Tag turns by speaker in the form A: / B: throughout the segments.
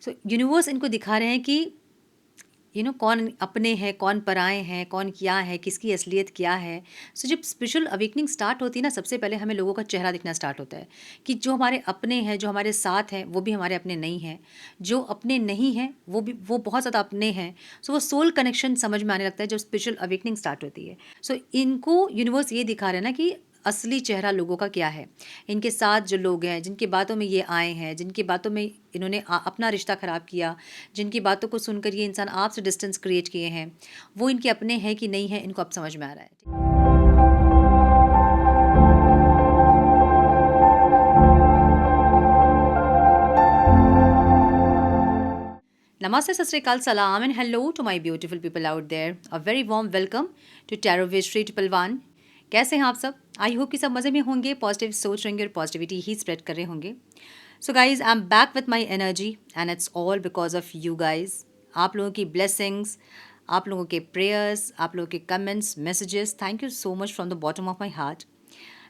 A: सो universe इनको दिखा रहे हैं कि कौन अपने हैं, कौन पराए हैं, कौन क्या है, किसकी असलियत क्या है। सो जब स्पिरिचुअल अवेकनिंग स्टार्ट होती है ना, सबसे पहले हमें लोगों का चेहरा दिखना स्टार्ट होता है कि जो हमारे अपने हैं, जो हमारे साथ हैं, वो भी हमारे अपने नहीं हैं। जो अपने नहीं हैं वो बहुत ज़्यादा अपने हैं। सो वो सोल कनेक्शन समझ में आने लगता है जब स्पिरिचुअल अवेकनिंग स्टार्ट होती है। सो इनको यूनिवर्स ये दिखा रहे हैं ना कि असली चेहरा लोगों का क्या है। इनके साथ जो लोग हैं, जिनकी बातों में ये आए हैं, जिनकी बातों में इन्होंने अपना रिश्ता ख़राब किया, जिनकी बातों को सुनकर ये इंसान आपसे डिस्टेंस क्रिएट किए हैं, वो इनके अपने हैं कि नहीं हैं, इनको अब समझ में आ रहा है। Namaste, Sat Sri Akal, Salam, and hello to my beautiful people out there. A very warm welcome to Tarot with Shri Palwan. कैसे हैं आप सब? आई होप कि सब मज़े में होंगे, पॉजिटिव सोच रहेंगे और पॉजिटिविटी ही स्प्रेड कर रहे होंगे। So guys, I am back with my energy and it's all because of you guys. आप लोगों की ब्लेसिंग्स, आप लोगों के प्रेयर्स, आप लोगों के comments, messages, thank you so much from the bottom of my heart.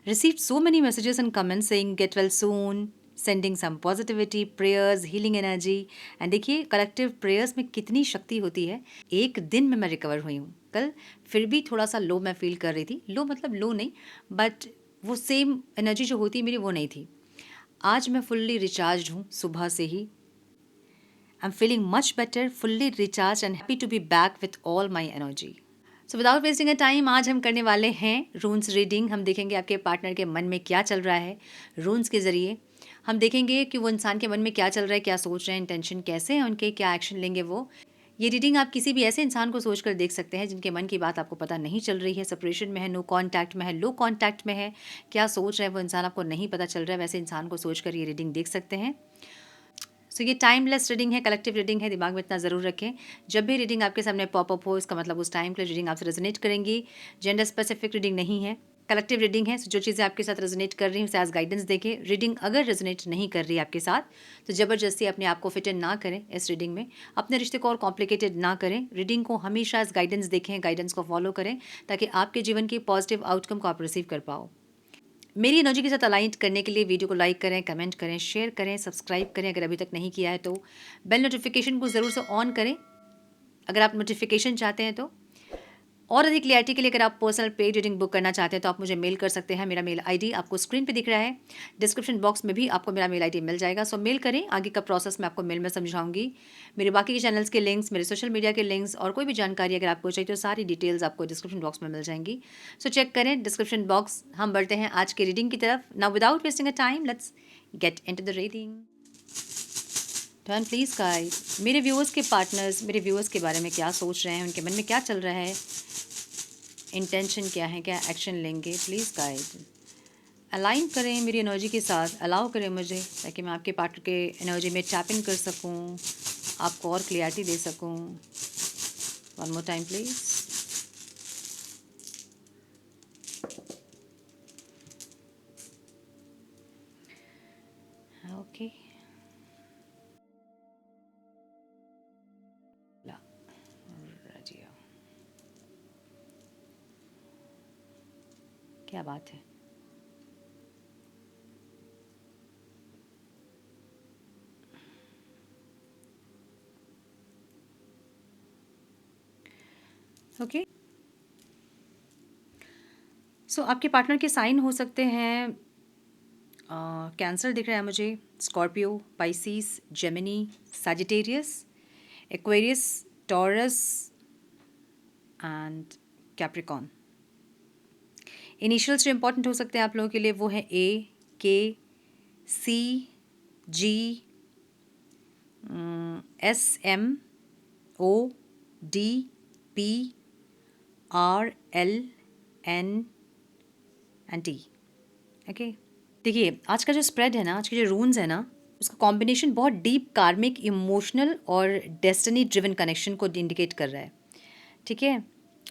A: Received so many messages and comments saying get well soon, sending some positivity, prayers, healing energy। And देखिए collective prayers में कितनी शक्ति होती है। एक दिन में मैं रिकवर हुई हूँ। कल फिर भी थोड़ा सा लो मैं फील कर रही थी। लो मतलब लो नहीं, बट वो सेम एनर्जी जो होती है मेरी वो नहीं थी। आज मैं फुल्ली रिचार्ज हूँ सुबह से ही। I am feeling much better, fully recharge and happy to be back with all my energy. So without wasting a time आज हम करने वाले हैं रून्स रीडिंग। हम देखेंगे आपके पार्टनर के मन में क्या चल रहा है रून्स के ज़रिए। हम देखेंगे कि वो इंसान के मन में क्या चल रहा है, क्या सोच रहे हैं, इंटेंशन कैसे हैं उनके, क्या एक्शन लेंगे वो। ये रीडिंग आप किसी भी ऐसे इंसान को सोच कर देख सकते हैं जिनके मन की बात आपको पता नहीं चल रही है, सेपरेशन में है, नो कॉन्टैक्ट में है, लो कॉन्टैक्ट में है, क्या सोच रहे हैं वो इंसान आपको नहीं पता चल रहा है, वैसे इंसान को सोच कर ये रीडिंग देख सकते हैं। सो ये टाइमलेस रीडिंग है, कलेक्टिव रीडिंग है, दिमाग में इतना ज़रूर रखें। जब भी रीडिंग आपके सामने पॉपअप हो, इसका मतलब उस टाइम के लिए रीडिंग आपसे रेजोनेट करेंगी। जेंडर स्पेसिफिक रीडिंग नहीं है, कलेक्टिव रीडिंग है। जो चीज़ें आपके साथ रेजोनेट कर रही हैं उसे एज गाइडेंस देखें। रीडिंग अगर रेजोनेट नहीं कर रही है आपके साथ तो ज़बरदस्ती अपने आप को फिट इन ना करें इस रीडिंग में, अपने रिश्ते को और कॉम्प्लिकेटेड ना करें। रीडिंग को हमेशा एज गाइडेंस देखें, गाइडेंस को फॉलो करें ताकि आपके जीवन की पॉजिटिव आउटकम को आप रिसीव कर पाओ। मेरी एनर्जी के साथ अलाइन करने के लिए वीडियो को लाइक करें, कमेंट करें, शेयर करें, सब्सक्राइब करें अगर अभी तक नहीं किया है तो। बेल नोटिफिकेशन को ज़रूर से ऑन करें अगर आप नोटिफिकेशन चाहते हैं तो। और अधिक क्लियरिटी के लिए अगर आप पर्सनल पेड रीडिंग बुक करना चाहते हैं तो आप मुझे मेल कर सकते हैं। मेरा मेल आईडी आपको स्क्रीन पे दिख रहा है, डिस्क्रिप्शन बॉक्स में भी आपको मेरा मेल आईडी मिल जाएगा। सो मेल करें, आगे का प्रोसेस मैं आपको मेल में समझाऊंगी। मेरे बाकी के चैनल्स के लिंक्स, मेरे सोशल मीडिया के लिंक्स और कोई भी जानकारी अगर आपको चाहिए तो सारी डिटेल्स आपको डिस्क्रिप्शन बॉक्स में मिल जाएंगी। सो चेक करें डिस्क्रिप्शन बॉक्स। हम बढ़ते हैं आज के रीडिंग की तरफ। Now without wasting a time let's get into the reading. Turn please guys. मेरे व्यूअर्स के पार्टनर्स मेरे व्यूअर्स के बारे में क्या सोच रहे हैं, उनके मन में क्या चल रहा है, इंटेंशन क्या है, क्या एक्शन लेंगे, प्लीज़ गाइड। अलाइन करें मेरी एनर्जी के साथ, अलाउ करें मुझे ताकि मैं आपके पार्टनर के एनर्जी में टैप इन कर सकूं, आपको और क्लियरिटी दे सकूं। One more time please. Okay, क्या बात है। ओके, सो आपके पार्टनर के साइन हो सकते हैं कैंसर दिख रहा है मुझे, Scorpio, Pisces, Gemini, Sagittarius, Aquarius, taurus and Capricorn. Initials जो इंपॉर्टेंट हो सकते हैं आप लोगों के लिए वो है A, K, C, G, S, M, O, D, P, R, L, N and T. Okay, देखिए आज का जो स्प्रेड है ना, आज के जो रून्स है ना, उसका कॉम्बिनेशन बहुत डीप कार्मिक, इमोशनल और डेस्टिनी ड्रिवन कनेक्शन को इंडिकेट कर रहा है। ठीक है,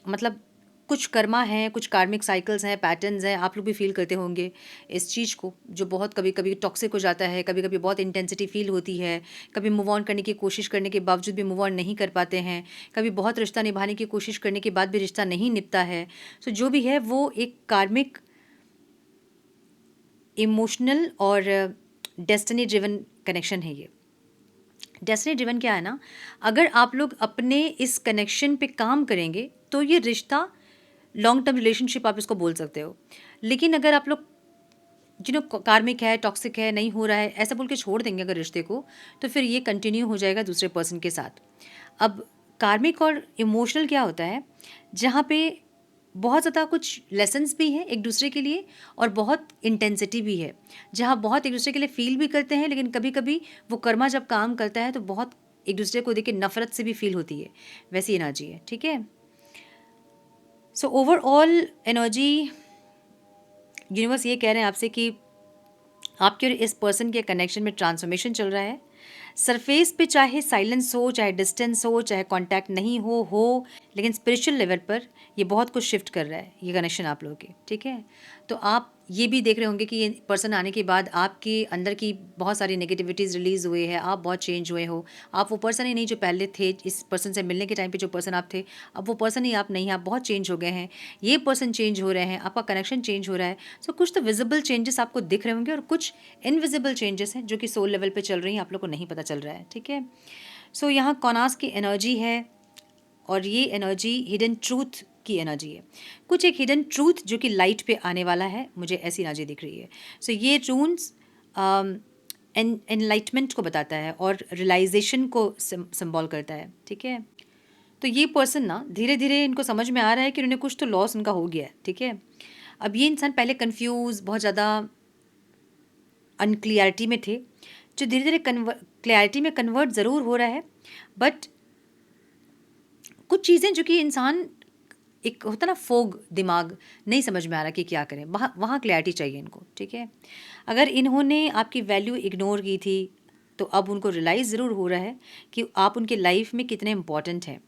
A: मतलब कुछ कर्मा है, कुछ कार्मिक साइकिल्स हैं, पैटर्न्स हैं, आप लोग भी फील करते होंगे इस चीज़ को, जो बहुत कभी कभी टॉक्सिक हो जाता है, कभी कभी बहुत इंटेंसिटी फील होती है, कभी मूव ऑन करने की कोशिश करने के बावजूद भी मूव ऑन नहीं कर पाते हैं, कभी बहुत रिश्ता निभाने की कोशिश करने के बाद भी रिश्ता नहीं निभता है। सो जो भी है वो एक कार्मिक, इमोशनल और डेस्टिनी ड्रिवन कनेक्शन है ये। डेस्टिनी ड्रिवन क्या है ना, अगर आप लोग अपने इस कनेक्शन पे काम करेंगे तो ये रिश्ता लॉन्ग टर्म रिलेशनशिप आप इसको बोल सकते हो। लेकिन अगर आप लोग कार्मिक है, टॉक्सिक है, नहीं हो रहा है, ऐसा बोल के छोड़ देंगे अगर रिश्ते को, तो फिर ये कंटिन्यू हो जाएगा दूसरे पर्सन के साथ। अब कार्मिक और इमोशनल क्या होता है, जहाँ पे बहुत ज़्यादा कुछ लेसन्स भी हैं एक दूसरे के लिए और बहुत इंटेंसिटी भी है, जहाँ बहुत एक दूसरे के लिए फील भी करते हैं, लेकिन कभी कभी वो कर्मा जब काम करता है तो बहुत एक दूसरे को देख के नफरत से भी फील होती है, वैसी एनर्जी है। ठीक है, सो ओवरऑल एनर्जी यूनिवर्स ये कह रहे हैं आपसे कि आपके और इस पर्सन के कनेक्शन में ट्रांसफॉर्मेशन चल रहा है। सरफेस पे चाहे साइलेंस हो, चाहे डिस्टेंस हो, चाहे कांटेक्ट नहीं हो, लेकिन स्पिरिचुअल लेवल पर ये बहुत कुछ शिफ्ट कर रहा है, ये कनेक्शन आप लोगों के। ठीक है, तो आप ये भी देख रहे होंगे कि ये पर्सन आने के बाद आपके अंदर की बहुत सारी नेगेटिविटीज़ रिलीज़ हुए हैं, आप बहुत चेंज हुए हो। आप वो पर्सन ही नहीं जो पहले थे, इस पर्सन से मिलने के टाइम पे जो पर्सन आप थे, अब वो पर्सन ही आप नहीं हैं, आप बहुत चेंज हो गए हैं। ये पर्सन चेंज हो रहे हैं, आपका कनेक्शन चेंज हो रहा है। सो कुछ तो विजिबल चेंजेस आपको दिख रहे होंगे और कुछ इनविजिबल चेंजेस हैं जो कि सोल लेवल पे चल रही हैं, आप लोग को नहीं पता चल रहा है। ठीक है, सो यहाँ कौनास की एनर्जी है और ये एनर्जी हिडन ट्रूथ की एनर्जी है। कुछ एक हिडन ट्रूथ जो कि लाइट पे आने वाला है, मुझे ऐसी एनर्जी दिख रही है। सो ये रून्स एनलाइटमेंट को बताता है और रियलाइजेशन को सिंबल करता है। ठीक है, तो ये पर्सन ना धीरे धीरे इनको समझ में आ रहा है कि उन्हें कुछ तो लॉस उनका हो गया है। ठीक है, अब ये इंसान पहले कंफ्यूज, बहुत ज़्यादा अनक्लियरिटी में थे, जो धीरे धीरे क्लैरिटी में कन्वर्ट ज़रूर हो रहा है। बट कुछ चीज़ें जो कि इंसान, एक होता ना फोग, दिमाग नहीं समझ में आ रहा कि क्या करें, वहाँ क्लैरिटी चाहिए इनको। ठीक है, अगर इन्होंने आपकी वैल्यू इग्नोर की थी तो अब उनको रियलाइज़ ज़रूर हो रहा है कि आप उनके लाइफ में कितने इंपॉर्टेंट हैं।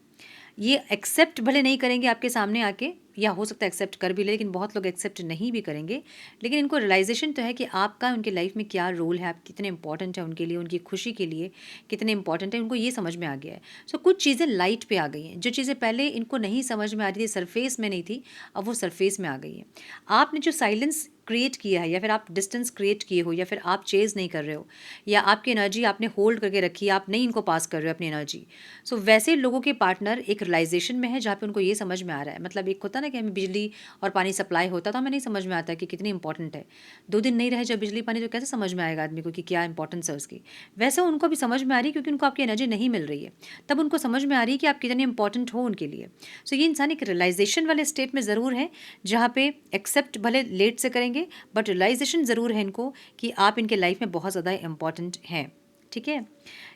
A: ये एक्सेप्ट भले नहीं करेंगे आपके सामने आके, या हो सकता है एक्सेप्ट कर भी ले, लेकिन बहुत लोग एक्सेप्ट नहीं भी करेंगे, लेकिन इनको रियलाइजेशन तो है कि आपका उनके लाइफ में क्या रोल है, आप कितने इंपॉर्टेंट है उनके लिए, उनकी खुशी के लिए कितने इंपॉर्टेंट है, उनको ये समझ में आ गया है। सो कुछ चीज़ें लाइट पे आ गई हैं, जो चीज़ें पहले इनको नहीं समझ में आ रही थी, सरफेस में नहीं थी, अब वो सरफेस में आ गई है। आपने जो साइलेंस क्रिएट किया है, या फिर आप डिस्टेंस क्रिएट किए हो, या फिर आप चेज़ नहीं कर रहे हो, या आपकी एनर्जी आपने होल्ड करके रखी है, आप नहीं इनको पास कर रहे हो अपनी एनर्जी। सो वैसे लोगों के पार्टनर एक रियलाइजेशन में है जहाँ पे उनको ये समझ में आ रहा है। मतलब एक होता ना कि हमें बिजली और पानी सप्लाई होता तो हमें नहीं समझ में आता कि कितनी इंपॉर्टेंट है। 2 दिन नहीं रहे जब बिजली पानी, तो कैसे समझ में आएगा आदमी को कि क्या इंपॉर्टेंस है उसकी। वैसे उनको भी समझ में आ रही है, क्योंकि उनको आपकी एनर्जी नहीं मिल रही है, तब उनको समझ में आ रही है कि आप कितने इंपॉर्टेंट हो उनके लिए। सो ये इंसान एक रियलाइजेशन वाले स्टेट में ज़रूर है, जहाँ पे एक्सेप्ट भले लेट से करेंगे, बट रियलाइजेशन ज़रूर है इनको कि आप इनके लाइफ में बहुत ज़्यादा इंपॉर्टेंट हैं। ठीक है,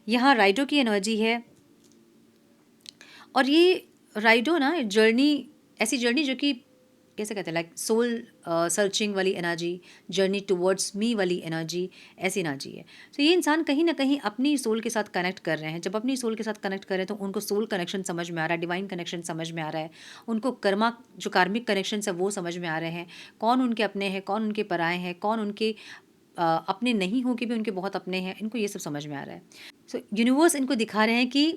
A: यहाँ राइडो की एनर्जी है, और ये राइडो ना जर्नी, ऐसी जर्नी जो कि कैसे कहते हैं, लाइक सोल सर्चिंग वाली एनर्जी, जर्नी टुवर्ड्स मी वाली एनर्जी, ऐसी एनर्जी है। तो ये इंसान कहीं ना कहीं अपनी सोल के साथ कनेक्ट कर रहे हैं। जब अपनी सोल के साथ कनेक्ट कर रहे हैं तो उनको सोल कनेक्शन समझ में आ रहा है, डिवाइन कनेक्शन समझ में आ रहा है, उनको कर्मा जो कार्मिक कनेक्शन है वो समझ में आ रहे हैं, कौन उनके अपने हैं, कौन उनके पराए हैं, कौन उनके अपने नहीं हो के भी उनके बहुत अपने हैं, इनको ये सब समझ में आ रहा है। सो यूनिवर्स इनको दिखा रहे हैं कि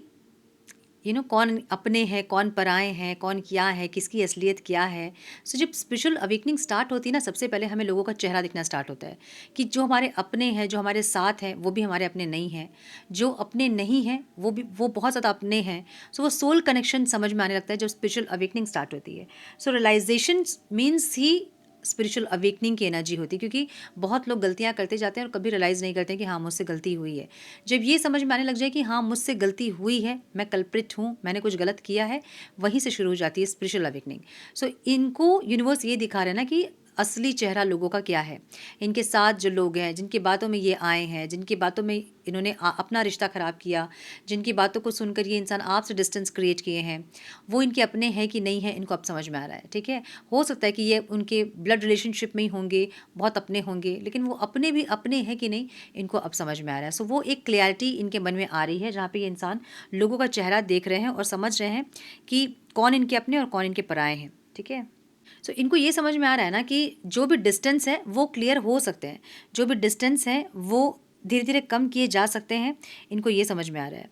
A: कौन अपने हैं, कौन पराए हैं, कौन क्या है, किसकी असलियत क्या है। सो जब स्पिरिचुअल अवेकनिंग स्टार्ट होती है ना, सबसे पहले हमें लोगों का चेहरा दिखना स्टार्ट होता है कि जो हमारे अपने हैं, जो हमारे साथ हैं, वो भी हमारे अपने नहीं हैं, जो अपने नहीं हैं वो बहुत ज़्यादा अपने हैं। सो वो सोल कनेक्शन समझ में आने लगता है जब स्पिरिचुअल अवेकनिंग स्टार्ट होती है। सो रियलाइजेशन मीन्स ही स्पिरिचुअल अवेकनिंग की एनर्जी होती है, क्योंकि बहुत लोग गलतियाँ करते जाते हैं और कभी रियलाइज़ नहीं करते कि हाँ मुझसे गलती हुई है। जब ये समझ में आने लग जाए कि हाँ मुझसे गलती हुई है, मैं कल्प्रिट हूँ, मैंने कुछ गलत किया है, वहीं से शुरू हो जाती है स्पिरिचुअल अवेकनिंग। सो इनको यूनिवर्स ये दिखा रहे हैं ना कि असली चेहरा लोगों का क्या है। इनके साथ जो लोग हैं, जिनकी बातों में ये आए हैं, जिनकी बातों में इन्होंने अपना रिश्ता ख़राब किया, जिनकी बातों को सुनकर ये इंसान आपसे डिस्टेंस क्रिएट किए हैं, वो इनके अपने हैं कि नहीं है, इनको अब समझ में आ रहा है। ठीक है, हो सकता है कि ये उनके ब्लड रिलेशनशिप में ही होंगे, बहुत अपने होंगे, लेकिन वो अपने भी अपने हैं कि नहीं, इनको अब समझ में आ रहा है। सो वो एक क्लैरिटी इनके मन में आ रही है, जहाँ पे ये इंसान लोगों का चेहरा देख रहे हैं और समझ रहे हैं कि कौन इनके अपने और कौन इनके पराए हैं। ठीक है, सो इनको ये समझ में आ रहा है ना कि जो भी डिस्टेंस है वो क्लियर हो सकते हैं, जो भी डिस्टेंस है वो धीरे धीरे कम किए जा सकते हैं, इनको ये समझ में आ रहा है।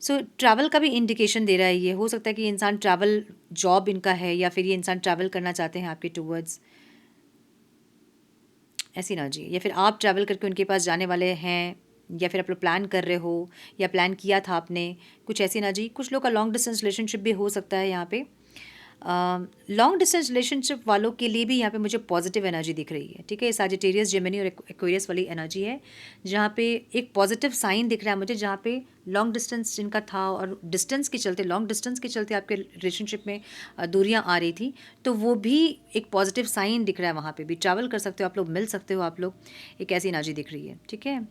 A: सो ट्रैवल का भी इंडिकेशन दे रहा है। ये हो सकता है कि इंसान ट्रैवल जॉब इनका है, या फिर ये इंसान ट्रैवल करना चाहते हैं आपके टूवर्ड्स, ऐसी एनर्जी, या फिर आप ट्रैवल करके उनके पास जाने वाले हैं, या फिर आप लोग प्लान कर रहे हो या प्लान किया था आपने, कुछ ऐसी एनर्जी। कुछ लोग का लॉन्ग डिस्टेंस रिलेशनशिप भी हो सकता है यहाँ पे। लॉन्ग डिस्टेंस रिलेशनशिप वालों के लिए भी यहाँ पे मुझे पॉजिटिव एनर्जी दिख रही है, ठीक है। सैजिटेरियस, जेमिनी और एक्वेरियस वाली एनर्जी है, जहाँ पे एक पॉजिटिव साइन दिख रहा है मुझे, जहाँ पे लॉन्ग डिस्टेंस जिनका था और डिस्टेंस के चलते, लॉन्ग डिस्टेंस के चलते आपके रिलेशनशिप में दूरियाँ आ रही थी, तो वो भी एक पॉजिटिव साइन दिख रहा है। वहाँ पे भी ट्रैवल कर सकते हो आप लोग, मिल सकते हो आप लोग, एक ऐसी एनर्जी दिख रही है, ठीक है।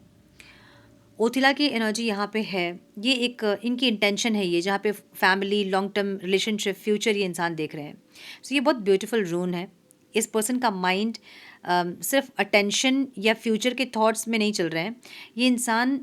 A: ओथिला की एनर्जी यहाँ पे है, ये एक इनकी इंटेंशन है, ये जहाँ पे family, long term relationship, future ये इंसान देख रहे हैं। सो ये बहुत ब्यूटीफुल रून है। इस पर्सन का माइंड सिर्फ अटेंशन या फ्यूचर के थॉट्स में नहीं चल रहे हैं, ये इंसान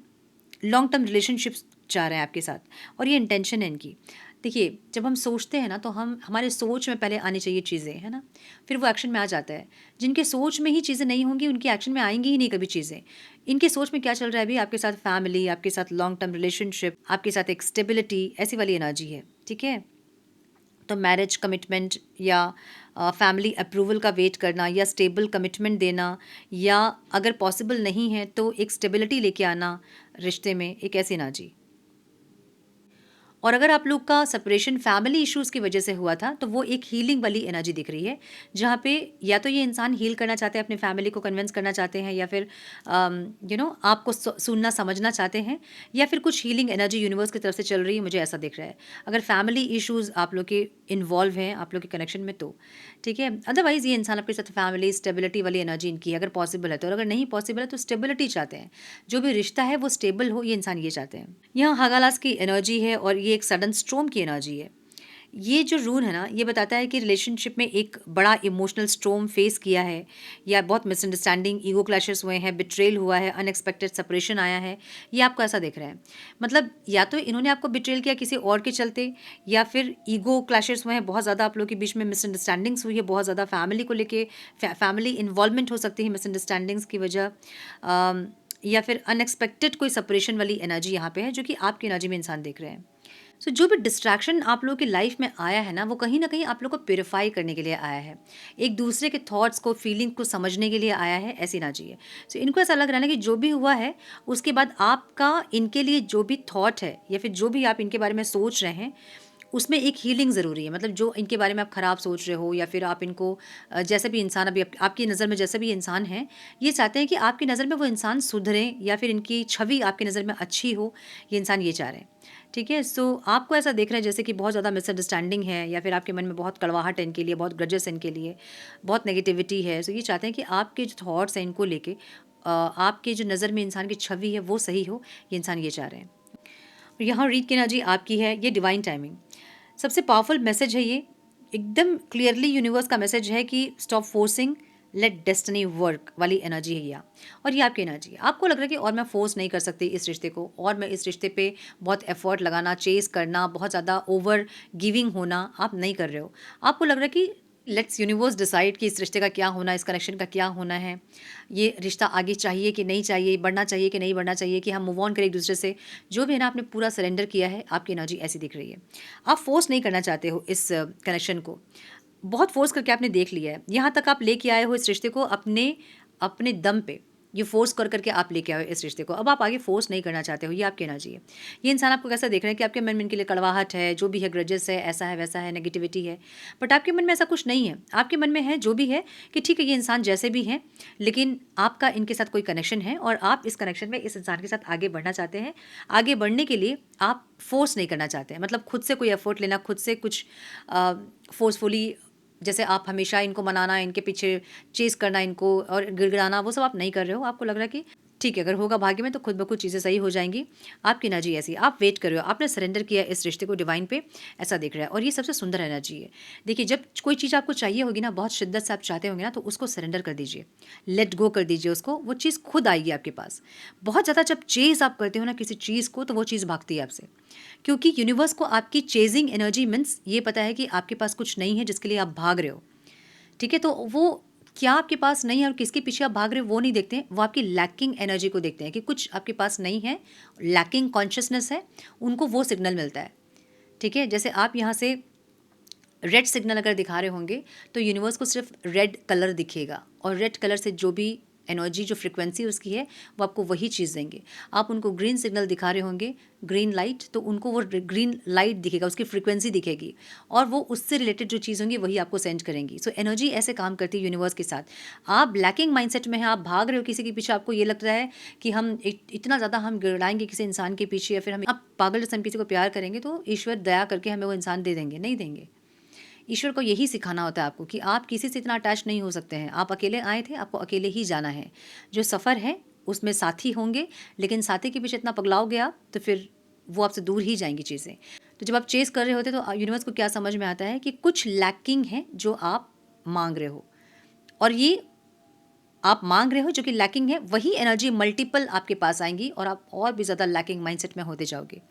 A: लॉन्ग टर्म रिलेशनशिप्स चाह रहे हैं आपके साथ, और ये इंटेंशन है इनकी। देखिए, जब हम सोचते हैं ना, तो हम हमारे सोच में पहले आनी चाहिए चीज़ें, है ना, फिर वो एक्शन में आ जाता है। जिनके सोच में ही चीज़ें नहीं होंगी, उनके एक्शन में आएंगी ही नहीं कभी चीज़ें। इनके सोच में क्या चल रहा है अभी, आपके साथ फैमिली, आपके साथ लॉन्ग टर्म रिलेशनशिप, आपके साथ एक स्टेबिलिटी, ऐसी वाली एनर्जी है, ठीक है। तो मैरिज कमिटमेंट या फैमिली अप्रूवल का वेट करना, या स्टेबल कमिटमेंट देना, या अगर पॉसिबल नहीं है तो एक स्टेबिलिटी लेके आना रिश्ते में, एक ऐसी एनर्जी। और अगर आप लोग का सेपरेशन फैमिली इश्यूज़ की वजह से हुआ था, तो वो एक हीलिंग वाली एनर्जी दिख रही है, जहाँ पे या तो ये इंसान हील करना चाहते हैं, अपनी फैमिली को कन्विंस करना चाहते हैं, या फिर आपको सुनना समझना चाहते हैं, या फिर कुछ हीलिंग एनर्जी यूनिवर्स की तरफ से चल रही है, मुझे ऐसा दिख रहा है। अगर फैमिली इश्यूज़ आप लोग के इन्वॉल्व हैं, आप लोग के कनेक्शन में, तो ठीक है। अदरवाइज़ ये इंसान आपके साथ फैमिली, स्टेबिलिटी वाली एनर्जी इनकी है, अगर पॉसिबल है तो। और अगर नहीं पॉसिबल है तो स्टेबिलिटी चाहते हैं, जो भी रिश्ता है वो स्टेबल हो, ये इंसान ये चाहते हैं। यहाँ हागालास की एनर्जी है, और ये एक सडन स्ट्रोम की एनर्जी है। ये जो रून है ना, ये बताता है कि रिलेशनशिप में एक बड़ा इमोशनल स्ट्रोम फेस किया है, या बहुत मिसअंडरस्टैंडिंग, ईगो क्लैशेस हुए हैं, बिट्रेल हुआ है, अनएक्सपेक्टेड सेपरेशन आया है, ये आपको ऐसा दिख रहा है। मतलब या तो इन्होंने आपको बिट्रेल किया किसी और के चलते, या फिर ईगो क्लैशेस हुए हैं, बहुत ज़्यादा आप लोगों के बीच में मिसअंडरस्टैंडिंग्स हुई है, बहुत ज़्यादा फैमिली को लेके, फैमिली इन्वॉल्वमेंट हो सकती है मिसअंडरस्टैंडिंग्स की वजह, या फिर अनएक्सपेक्टेड कोई सेपरेशन वाली एनर्जी यहाँ पे है, जो कि आपकी एनर्जी में इंसान देख रहे हैं। सो जो भी डिस्ट्रैक्शन आप लोगों की लाइफ में आया है ना, वो कहीं ना कहीं आप लोग को प्योरीफाई करने के लिए आया है, एक दूसरे के थॉट्स को, फीलिंग को समझने के लिए आया है, ऐसी ना चाहिए। सो इनको ऐसा लग रहा है ना कि जो भी हुआ है, उसके बाद आपका इनके लिए जो भी थॉट है, या फिर जो भी आप इनके बारे में सोच रहे हैं, उसमें एक हीलिंग ज़रूरी है। मतलब जो इनके बारे में आप ख़राब सोच रहे हो, या फिर आप इनको जैसे भी इंसान अभी आपकी नज़र में जैसे भी इंसान है, ये चाहते हैं कि आपकी नज़र में वो इंसान सुधरें, या फिर इनकी छवि आपकी नज़र में अच्छी हो, ये इंसान ये चाह रहे हैं, ठीक है। सो आपको ऐसा देख रहे हैं जैसे कि बहुत ज़्यादा मिसअंडरस्टैंडिंग है, या फिर आपके मन में बहुत कड़वाहट है इनके लिए, बहुत ग्रजेस है इनके लिए, बहुत नेगेटिविटी है। सो ये चाहते हैं कि आपके जो थॉट्स हैं इनको लेके, आपके जो नज़र में इंसान की छवि है वो सही हो, ये इंसान ये चाह रहे हैं। और यहाँ रीड की एनर्जी आपकी है, ये डिवाइन टाइमिंग, सबसे पावरफुल मैसेज है ये। एकदम क्लियरली यूनिवर्स का मैसेज है कि stop forcing, let destiny work वाली एनर्जी है ये। और ये आपकी एनर्जी है, आपको लग रहा है कि और मैं फोर्स नहीं कर सकती इस रिश्ते को, और मैं इस रिश्ते पे बहुत एफर्ट लगाना, चेस करना, बहुत ज़्यादा ओवर गिविंग होना आप नहीं कर रहे हो। आपको लग रहा है कि लेट्स यूनिवर्स डिसाइड कि इस रिश्ते का क्या होना है, इस कनेक्शन का क्या होना है, ये रिश्ता आगे चाहिए कि नहीं चाहिए, बढ़ना चाहिए कि नहीं बढ़ना चाहिए, कि हम मूव ऑन करें एक दूसरे से, जो भी है ना, आपने पूरा सरेंडर किया है। आपकी एनर्जी ऐसी दिख रही है, आप फोर्स नहीं करना चाहते हो इस कनेक्शन को, बहुत फोर्स करके आपने देख लिया है, यहाँ तक आप लेके आए हो इस रिश्ते को अपने अपने दम पे, ये फोर्स कर करके आप लेके आए हो इस रिश्ते को, अब आप आगे फोर्स नहीं करना चाहते हो, ये आपकी एनर्जी है। ये इंसान आपको कैसा देख रहे हैं कि आपके मन में इनके लिए कड़वाहट है, जो भी है, ग्रजेस है, ऐसा है वैसा है, नेगेटिविटी है, बट आपके मन में ऐसा कुछ नहीं है। आपके मन में है जो भी है कि ठीक है, ये इंसान जैसे भी हैं, लेकिन आपका इनके साथ कोई कनेक्शन है, और आप इस कनेक्शन में इस इंसान के साथ आगे बढ़ना चाहते हैं। आगे बढ़ने के लिए आप फोर्स नहीं करना चाहते हैं, मतलब खुद से कोई एफर्ट लेना, खुद से कुछ फोर्सफुली, जैसे आप हमेशा इनको मनाना, इनके पीछे चेस करना इनको और गिड़गिड़ाना, वो सब आप नहीं कर रहे हो। आपको लग रहा है कि ठीक है, अगर होगा भाग्य में तो खुद ब खुद चीज़ें सही हो जाएंगी। आपकी एनर्जी ऐसी, आप वेट कर रहे हो, आपने सरेंडर किया इस रिश्ते को डिवाइन पे, ऐसा दिख रहा है। और ये सबसे सुंदर एनर्जी है। देखिए, जब कोई चीज़ आपको चाहिए होगी ना, बहुत शिद्दत से आप चाहते होंगे ना, तो उसको सरेंडर कर दीजिए, लेट गो कर दीजिए उसको, वो चीज़ खुद आएगी आपके पास। बहुत ज़्यादा जब चेज़ आप करते हो ना किसी चीज़ को, तो वो चीज़ भागती है आपसे, क्योंकि यूनिवर्स को आपकी चेजिंग एनर्जी मीन्स ये पता है कि आपके पास कुछ नहीं है जिसके लिए आप भाग रहे हो, ठीक है। तो वो क्या आपके पास नहीं है और किसके पीछे आप भाग रहे हो वो नहीं देखते हैं, वो आपकी लैकिंग एनर्जी को देखते हैं कि कुछ आपके पास नहीं है, लैकिंग कॉन्शियसनेस है, उनको वो सिग्नल मिलता है, ठीक है। जैसे आप यहाँ से रेड सिग्नल अगर दिखा रहे होंगे, तो यूनिवर्स को सिर्फ रेड कलर दिखेगा, और रेड कलर से जो भी एनर्जी जो फ्रिक्वेंसी उसकी है वो आपको वही चीज़ देंगे। आप उनको ग्रीन सिग्नल दिखा रहे होंगे, ग्रीन लाइट, तो उनको वो ग्रीन लाइट दिखेगा, उसकी फ्रिक्वेंसी दिखेगी और वो उससे रिलेटेड जो चीज़ होंगी वही आपको सेंड करेंगी। सो एनर्जी ऐसे काम करती है यूनिवर्स के साथ। आप लैकिंग माइंडसेट में हैं, आप भाग रहे हो किसी के पीछे, आपको ये लग रहा है कि हम इतना ज़्यादा हम गिड़ाएंगे किसी इंसान के पीछे, या फिर हम आप पागल जैसे हम किसी को प्यार करेंगे तो ईश्वर दया करके हमें वो इंसान दे देंगे, नहीं देंगे। ईश्वर को यही सिखाना होता है आपको कि आप किसी से इतना अटैच नहीं हो सकते हैं। आप अकेले आए थे, आपको अकेले ही जाना है। जो सफ़र है उसमें साथी होंगे, लेकिन साथी के पीछे इतना पगलाओगे आप तो फिर वो आपसे दूर ही जाएंगी चीज़ें। तो जब आप चेस कर रहे होते तो यूनिवर्स को क्या समझ में आता है कि कुछ लैकिंग है जो आप मांग रहे हो, और ये आप मांग रहे हो जो कि लैकिंग है, वही एनर्जी मल्टीपल आपके पास आएंगी और आप और भी ज़्यादा लैकिंग माइंडसेट में होते जाओगे।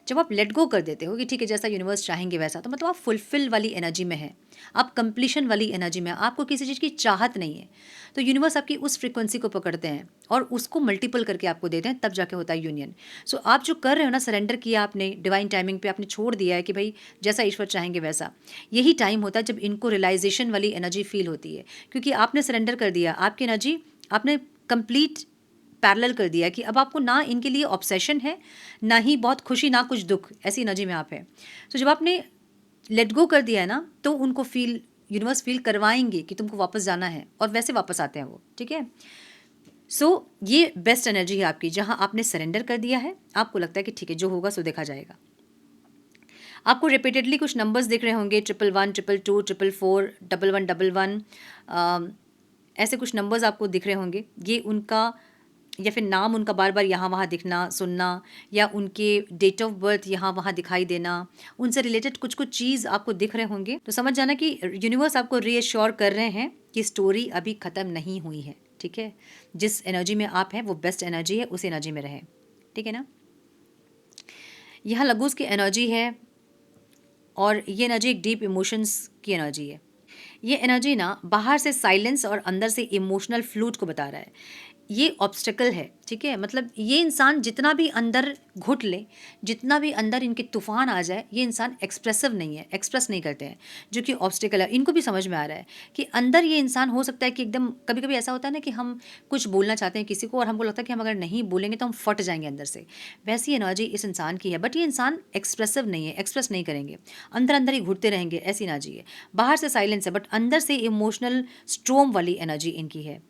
A: जब आप लेट गो कर देते हो कि ठीक है जैसा यूनिवर्स चाहेंगे वैसा, तो मतलब आप फुलफिल वाली एनर्जी में है, आप कंप्लीशन वाली एनर्जी में, आपको किसी चीज़ की चाहत नहीं है, तो यूनिवर्स आपकी उस फ्रिक्वेंसी को पकड़ते हैं और उसको मल्टीपल करके आपको देते हैं, तब जाके होता है यूनियन। सो आप जो कर रहे हो ना, सरेंडर किया आपने डिवाइन टाइमिंग पे, आपने छोड़ दिया है कि भाई जैसा ईश्वर चाहेंगे वैसा। यही टाइम होता है जब इनको रियलाइजेशन वाली एनर्जी फील होती है, क्योंकि आपने सरेंडर कर दिया, आपकी एनर्जी आपने कंप्लीट पैरेलल कर दिया कि अब आपको ना इनके लिए ऑब्सेशन है, ना ही बहुत खुशी, ना कुछ दुख, ऐसी एनर्जी में आप है। तो जब आपने लेट गो कर दिया है ना, तो उनको फील, यूनिवर्स फील करवाएंगे कि तुमको वापस जाना है, और वैसे वापस आते हैं वो, ठीक है। सो ये बेस्ट एनर्जी है आपकी, जहाँ आपने सरेंडर कर दिया है, आपको लगता है कि ठीक है जो होगा सो देखा जाएगा। आपको रिपीटेडली कुछ नंबर्स दिख रहे होंगे, 111, 222, 444, 1111, ऐसे कुछ नंबर्स आपको दिख रहे होंगे। ये उनका, या फिर नाम उनका बार बार यहाँ वहाँ दिखना, सुनना, या उनके डेट ऑफ बर्थ यहाँ वहाँ दिखाई देना, उनसे रिलेटेड कुछ कुछ चीज़ आपको दिख रहे होंगे, तो समझ जाना कि यूनिवर्स आपको रीअश्योर कर रहे हैं कि स्टोरी अभी ख़त्म नहीं हुई है, ठीक है। जिस एनर्जी में आप हैं वो बेस्ट एनर्जी है, उस एनर्जी में रहें, ठीक है ना। यहाँ लगूस की एनर्जी है, और ये एनर्जी एक डीप इमोशंस की एनर्जी है। ये एनर्जी ना बाहर से साइलेंस और अंदर से इमोशनल फ्लूट को बता रहा है। ये ऑब्स्टेकल है, ठीक है। मतलब ये इंसान जितना भी अंदर घुट ले, जितना भी अंदर इनके तूफान आ जाए, ये इंसान एक्सप्रेसिव नहीं है, एक्सप्रेस नहीं करते हैं, जो कि ऑब्स्टेकल है। इनको भी समझ में आ रहा है कि अंदर ये इंसान हो सकता है कि एकदम, कभी कभी ऐसा होता है ना कि हम कुछ बोलना चाहते हैं किसी को और हमको लगता है कि हम अगर नहीं बोलेंगे तो हम फट जाएंगे अंदर से, वैसी एनर्जी इस इंसान की है। बट ये इंसान एक्सप्रेसिव नहीं है, एक्सप्रेस नहीं करेंगे, अंदर अंदर ही घुटते रहेंगे, ऐसी एनर्जी है। बाहर से साइलेंस है बट अंदर से इमोशनल स्ट्रोम वाली एनर्जी इनकी है।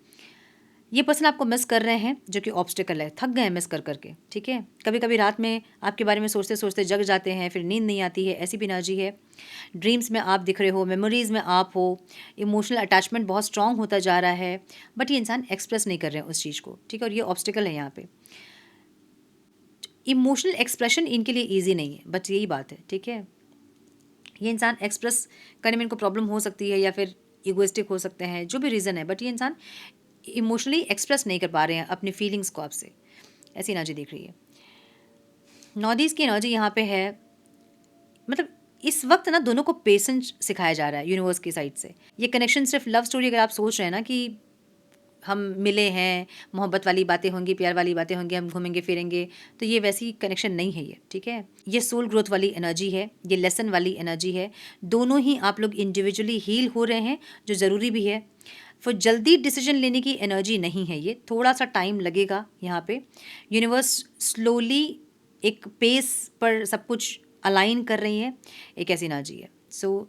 A: ये पर्सन आपको मिस कर रहे हैं, जो कि ऑब्स्टेकल है, थक गए हैं मिस कर करके, ठीक है। कभी कभी रात में आपके बारे में सोचते सोचते जग जाते हैं, फिर नींद नहीं आती है, ऐसी भी एनर्जी है। ड्रीम्स में आप दिख रहे हो, मेमोरीज़ में आप हो, इमोशनल अटैचमेंट बहुत स्ट्रांग होता जा रहा है, बट ये इंसान एक्सप्रेस नहीं कर रहे हैं उस चीज़ को, ठीक है। और ये ऑब्स्टेकल है यहाँ पे। इमोशनल एक्सप्रेशन इनके लिए ईजी नहीं है, बट यही बात है, ठीक है। ये इंसान एक्सप्रेस करने में इनको प्रॉब्लम हो सकती है, या फिर ईगोइस्टिक हो सकते हैं, जो भी रीज़न है, बट ये इंसान इमोशनली एक्सप्रेस नहीं कर पा रहे हैं अपनी फीलिंग्स को आपसे, ऐसी एनर्जी दिख रही है। नॉर्थ की एनर्जी यहाँ पे है, मतलब इस वक्त ना दोनों को पेशेंस सिखाया जा रहा है यूनिवर्स की साइड से। ये कनेक्शन सिर्फ लव स्टोरी अगर आप सोच रहे हैं ना कि हम मिले हैं, मोहब्बत वाली बातें होंगी, प्यार वाली बातें होंगी, हम घूमेंगे फिरेंगे, तो ये वैसी कनेक्शन नहीं है ये, ठीक है। ये सोल ग्रोथ वाली एनर्जी है, ये लेसन वाली एनर्जी है। दोनों ही आप लोग इंडिविजुअली हील हो रहे हैं, जो ज़रूरी भी है। फिर जल्दी डिसीजन लेने की एनर्जी नहीं है ये, थोड़ा सा टाइम लगेगा यहाँ पे। यूनिवर्स स्लोली एक पेस पर सब कुछ अलाइन कर रही है, एक ऐसी एनर्जी है। सो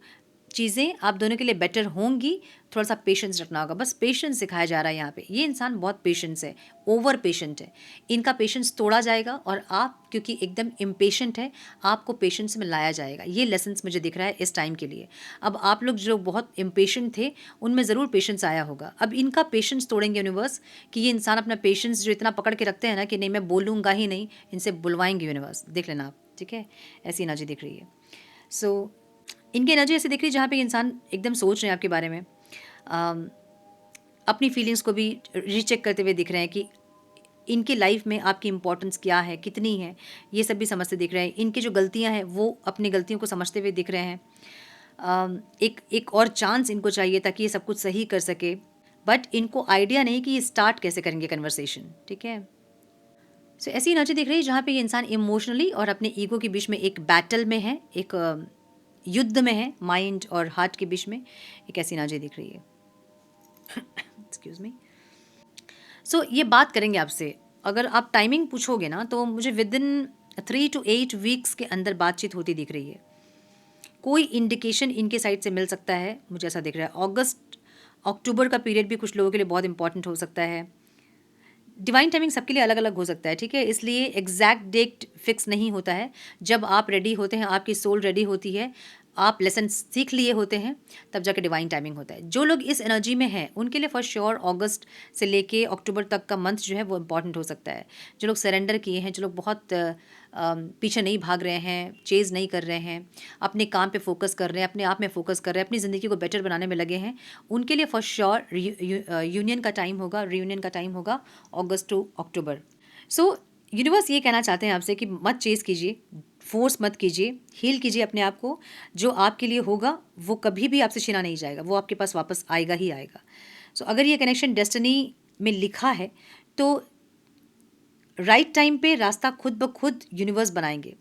A: चीज़ें आप दोनों के लिए बेटर होंगी, थोड़ा सा पेशेंस रखना होगा, बस पेशेंस सिखाया जा रहा है यहाँ पे। ये इंसान बहुत पेशेंस है, ओवर पेशेंट है, इनका पेशेंस तोड़ा जाएगा, और आप क्योंकि एकदम इम्पेशेंट है, आपको पेशेंस में लाया जाएगा। ये लेसन्स मुझे दिख रहा है इस टाइम के लिए। अब आप लोग जो बहुत इम्पेशेंट थे, उनमें ज़रूर पेशेंस आया होगा, अब इनका पेशेंस तोड़ेंगे यूनिवर्स, कि ये इंसान अपना पेशेंस जो इतना पकड़ के रखते हैं ना कि नहीं मैं बोलूँगा ही नहीं, इनसे बुलवाएंगे यूनिवर्स, देख लेना आप, ठीक है। ऐसी एनर्जी दिख रही है। सो इनकी एनर्जी ऐसी दिख रही है जहाँ पे इंसान एकदम सोच रहे हैं आपके बारे में, अपनी फीलिंग्स को भी रीचेक करते हुए दिख रहे हैं कि इनकी लाइफ में आपकी इंपॉर्टेंस क्या है, कितनी है, ये सब भी समझते दिख रहे हैं। इनकी जो गलतियां हैं वो अपनी गलतियों को समझते हुए दिख रहे हैं। एक और चांस इनको चाहिए ताकि ये सब कुछ सही कर सके, बट इनको आइडिया नहीं कि ये स्टार्ट कैसे करेंगे कन्वर्सेशन, ठीक है। सो ऐसी एनर्जी दिख रही है जहाँ पे ये इंसान इमोशनली और अपने ईगो के बीच में एक बैटल में है, एक युद्ध में है, माइंड और हार्ट के बीच में एक ऐसी एनर्जी दिख रही है। Excuse me. ये बात करेंगे आपसे। अगर आप टाइमिंग पूछोगे ना तो मुझे विदिन 3 to 8 वीक्स के अंदर बातचीत होती दिख रही है। कोई इंडिकेशन इनके साइड से मिल सकता है, मुझे ऐसा दिख रहा है। अगस्त अक्टूबर का पीरियड भी कुछ लोगों के लिए बहुत इंपॉर्टेंट हो सकता है। डिवाइन टाइमिंग सबके लिए अलग अलग हो सकता है, ठीक है, इसलिए एग्जैक्ट डेट फिक्स नहीं होता है। जब आप रेडी होते हैं, आपकी सोल रेडी होती है, आप लेसन सीख लिए होते हैं, तब जाके डिवाइन टाइमिंग होता है। जो लोग इस एनर्जी में हैं उनके लिए फॉर श्योर अगस्त से लेके अक्टूबर तक का मंथ जो है वो इंपॉर्टेंट हो सकता है। जो लोग सरेंडर किए हैं, जो लोग बहुत पीछे नहीं भाग रहे हैं, चेज़ नहीं कर रहे हैं, अपने काम पे फोकस कर रहे हैं, अपने आप में फोकस कर रहे हैं, अपनी ज़िंदगी को बेटर बनाने में लगे हैं, उनके लिए फॉर श्योर यूनियन का टाइम होगा, रियूनियन का टाइम होगा अगस्त टू अक्टूबर। सो यूनिवर्स ये कहना चाहते हैं आपसे कि मत चेज़ कीजिए, फोर्स मत कीजिए, हील कीजिए अपने आप को। जो आपके लिए होगा वो कभी भी आपसे छीना नहीं जाएगा, वो आपके पास वापस आएगा ही आएगा। अगर ये कनेक्शन डेस्टिनी में लिखा है तो राइट टाइम पे रास्ता खुद ब खुद यूनिवर्स बनाएंगे।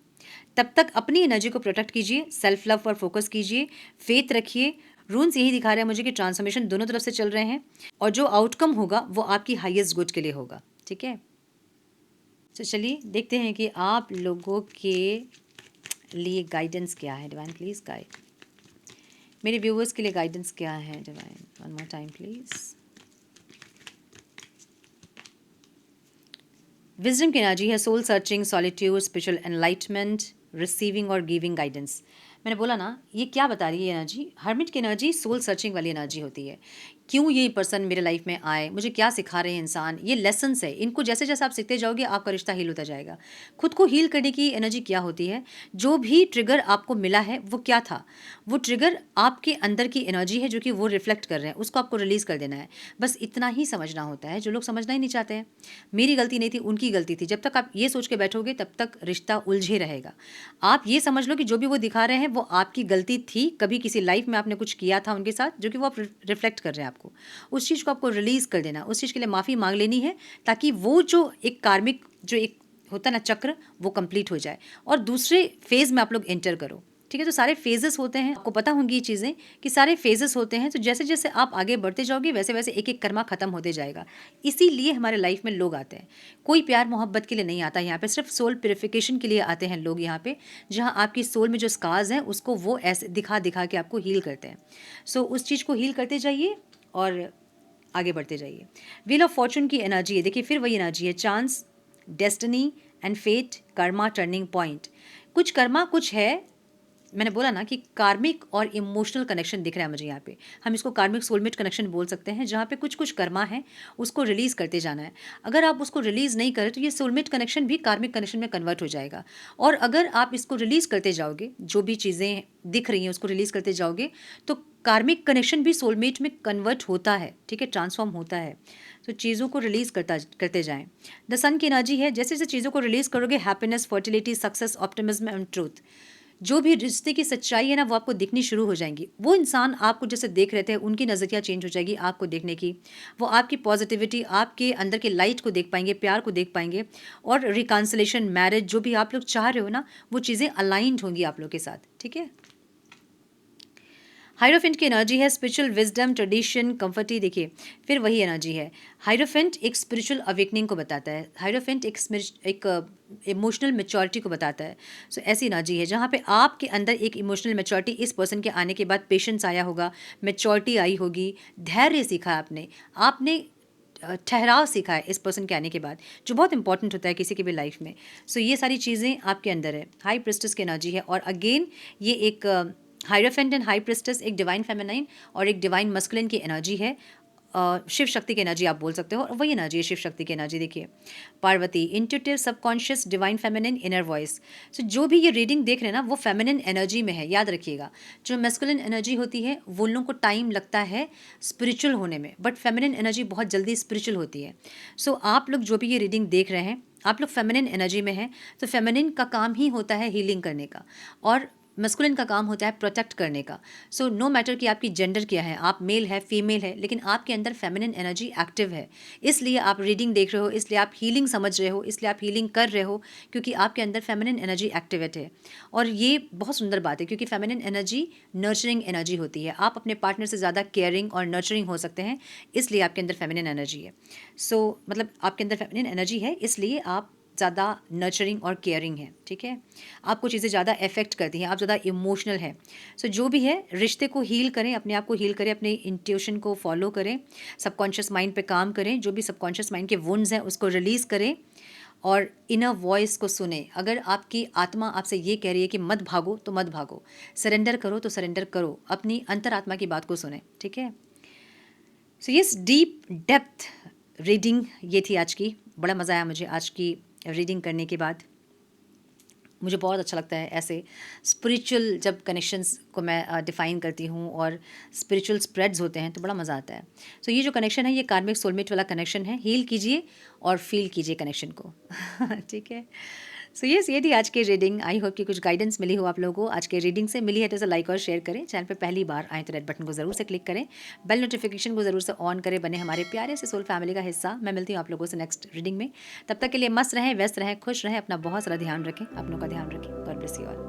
A: तब तक अपनी एनर्जी को प्रोटेक्ट कीजिए, सेल्फ लव पर फोकस कीजिए, फेथ रखिए। रून्स यही दिखा रहे हैं मुझे कि ट्रांसफॉर्मेशन दोनों तरफ से चल रहे हैं और जो आउटकम होगा वो आपकी हाईएस्ट गुड के लिए होगा, ठीक है। चलिए देखते हैं कि आप लोगों के लिए गाइडेंस क्या है। डिवाइन प्लीज गाइड मेरे व्यूवर्स के लिए गाइडेंस क्या है। Divine one more time please. Wisdom की एनर्जी है soul searching, solitude, spiritual enlightenment, receiving और गिविंग गाइडेंस। मैंने बोला ना, ये क्या बता रही है एनर्जी? हर्मिट की एनर्जी सोल सर्चिंग वाली एनर्जी होती है। क्यों ये पर्सन मेरे लाइफ में आए, मुझे क्या सिखा रहे हैं इंसान, ये लेसन्स है। इनको जैसे जैसे आप सीखते जाओगे आपका रिश्ता हील होता जाएगा। खुद को हील करने की एनर्जी क्या होती है? जो भी ट्रिगर आपको मिला है वो क्या था? वो ट्रिगर आपके अंदर की एनर्जी है जो कि वो रिफ्लेक्ट कर रहे हैं, उसको आपको रिलीज़ कर देना है। बस इतना ही समझना होता है। जो लोग समझना ही नहीं चाहते हैं, मेरी गलती नहीं थी, उनकी गलती थी, जब तक आप ये सोच के बैठोगे तब तक रिश्ता उलझे रहेगा। आप ये समझ लो कि जो भी वो दिखा रहे हैं वो आपकी गलती थी, कभी किसी लाइफ में आपने कुछ किया था उनके साथ जो कि वो आप रिफ्लेक्ट कर रहे हैं आपको। उस चीज़ को आपको रिलीज़ कर देना, उस चीज़ के लिए माफ़ी मांग लेनी है, ताकि वो जो एक कार्मिक जो एक होता ना चक्र, वो कंप्लीट हो जाए और दूसरे फेज़ में आप लोग एंटर करो, ठीक है। तो सारे फेजेस होते हैं, आपको पता होंगी ये चीज़ें कि सारे फेजेस होते हैं। तो जैसे जैसे आप आगे बढ़ते जाओगे वैसे वैसे एक एक कर्मा खत्म होते जाएगा। इसीलिए हमारे लाइफ में लोग आते हैं। कोई प्यार मोहब्बत के लिए नहीं आता यहाँ पे, सिर्फ सोल प्योरिफिकेशन के लिए आते हैं लोग यहाँ पे, जहाँ आपकी सोल में जो स्कार्स हैं उसको वो ऐसे दिखा दिखा के आपको हील करते हैं। उस चीज़ को हील करते जाइए और आगे बढ़ते जाइए। व्हील ऑफ फॉर्चून की एनर्जी है, देखिए फिर वही एनर्जी है, chance, destiny and fate, karma, turning point. कुछ कर्मा कुछ है, मैंने बोला ना कि कार्मिक और इमोशनल कनेक्शन दिख रहा है मुझे यहाँ पे। हम इसको कार्मिक सोलमेट कनेक्शन बोल सकते हैं, जहाँ पे कुछ कुछ कर्मा है उसको रिलीज़ करते जाना है। अगर आप उसको रिलीज़ नहीं करें तो ये सोलमेट कनेक्शन भी कार्मिक कनेक्शन में कन्वर्ट हो जाएगा। और अगर आप इसको रिलीज़ करते जाओगे, जो भी चीज़ें दिख रही हैं उसको रिलीज़ करते जाओगे, तो कार्मिक कनेक्शन भी सोलमेट में कन्वर्ट होता है, ठीक है, ट्रांसफॉर्म होता है। तो चीज़ों को रिलीज़ करते जाएं। द सन की एनर्जी है, जैसे जैसे चीज़ों को रिलीज़ करोगे, happiness, fertility, success, optimism and truth, जो भी रिश्ते की सच्चाई है ना वो आपको दिखनी शुरू हो जाएंगी। वो इंसान आपको जैसे देख रहे थे उनकी नज़रिया चेंज हो जाएगी आपको देखने की। वो आपकी पॉजिटिविटी, आपके अंदर के लाइट को देख पाएंगे, प्यार को देख पाएंगे, और रिकन्सिलेशन, मैरिज, जो भी आप लोग चाह रहे हो ना, वो चीज़ें अलाइंड होंगी आप लोग के साथ, ठीक है। हाइरोफेंट की एनर्जी है स्पिरिचुअल विजडम, ट्रेडिशन, कंफर्टी। देखिए फिर वही एनर्जी है। हाइरोफेंट एक स्पिरिचुअल अवेकनिंग को बताता है। हाइरोफेंट एक इमोशनल मेच्योरिटी को बताता है। ऐसी एनर्जी है जहाँ पे आपके अंदर एक इमोशनल मेच्योरिटी, इस पर्सन के आने के बाद पेशेंस आया होगा, मेच्योरिटी आई होगी, धैर्य सीखा आपने ठहराव सीखा है इस पर्सन के आने के बाद, जो बहुत इंपॉर्टेंट होता है किसी की भी लाइफ में। ये सारी चीज़ें आपके अंदर है। हाई प्रिस्टेस की एनर्जी है, और अगेन ये एक हाइरोफेंट एंड हाई प्रिस्टेस एक डिवाइन फेमिनाइन और एक डिवाइन मस्कुलिन की एनर्जी है। शिव शक्ति की एनर्जी आप बोल सकते हो, और वही एनर्जी है शिव शक्ति की एनर्जी। देखिए Parvati, intuitive, subconscious, divine feminine, inner voice. जो भी ये रीडिंग देख रहे हैं ना वो फेमिनिन एनर्जी में है, याद रखिएगा। जो मैस्कुलिन एनर्जी होती है वो लोगों को टाइम लगता है स्पिरिचुअल होने में, बट फेमिनिन एनर्जी बहुत जल्दी स्पिरिचुअल होती है। आप लोग जो भी ये रीडिंग देख रहे हैं, आप लोग फेमिनिन एनर्जी में हैं, तो फेमिनिन का काम ही होता है हीलिंग करने का, और मस्कुलिन का काम होता है प्रोटेक्ट करने का। सो नो मैटर कि आपकी जेंडर क्या है, आप मेल है फीमेल है, लेकिन आपके अंदर फेमिनिन एनर्जी एक्टिव है। इसलिए आप रीडिंग देख रहे हो, इसलिए आप हीलिंग समझ रहे हो, इसलिए आप हीलिंग कर रहे हो, क्योंकि आपके अंदर फेमिनिन एनर्जी एक्टिवेट है। और ये बहुत सुंदर बात है, क्योंकि फेमिनिन एनर्जी नर्चरिंग एनर्जी होती है। आप अपने पार्टनर से ज़्यादा केयरिंग और नर्चरिंग हो सकते हैं, इसलिए आपके अंदर फेमिनिन एनर्जी है। सो मतलब आपके अंदर फेमिनिन एनर्जी है, इसलिए आप ज़्यादा नर्चरिंग और केयरिंग है, ठीक है। आपको चीज़ें ज़्यादा अफेक्ट करती हैं, आप ज़्यादा इमोशनल हैं। सो जो भी है, रिश्ते को हील करें, अपने आप को हील करें, अपने इंट्यूशन को फॉलो करें, सबकॉन्शियस माइंड पे काम करें, जो भी सबकॉन्शियस माइंड के वुंड्स हैं उसको रिलीज़ करें और इनर वॉइस को सुने। अगर आपकी आत्मा आपसे ये कह रही है कि मत भागो तो मत भागो, सरेंडर करो तो सरेंडर करो, अपनी अंतरात्मा की बात को सुने, ठीक है। So yes, deep depth reading ये थी आज की। बड़ा मज़ा आया मुझे आज की रीडिंग करने के बाद। मुझे बहुत अच्छा लगता है ऐसे स्पिरिचुअल जब कनेक्शंस को मैं डिफ़ाइन करती हूँ और स्पिरिचुअल स्प्रेड्स होते हैं तो बड़ा मज़ा आता है। सो ये जो कनेक्शन है ये कार्मिक सोलमेट वाला कनेक्शन है। हील कीजिए और फील कीजिए कनेक्शन को। ठीक है। सो यस, ये थी आज की रीडिंग। आई होप कि कुछ गाइडेंस मिली हो आप लोगों को आज के रीडिंग से। मिली है तो इसे लाइक और शेयर करें। चैनल पे पहली बार आए तो रेड बटन को ज़रूर से क्लिक करें, बेल नोटिफिकेशन को ज़रूर से ऑन करें, बने हमारे प्यारे से सोल फैमिली का हिस्सा। मैं मिलती हूँ आप लोगों से नेक्स्ट रीडिंग में। तब तक के लिए मस्त रहें, व्यस्त रहें, खुश रहें, अपना बहुत सारा ध्यान रखें, अपनों का ध्यान रखें। God bless you all.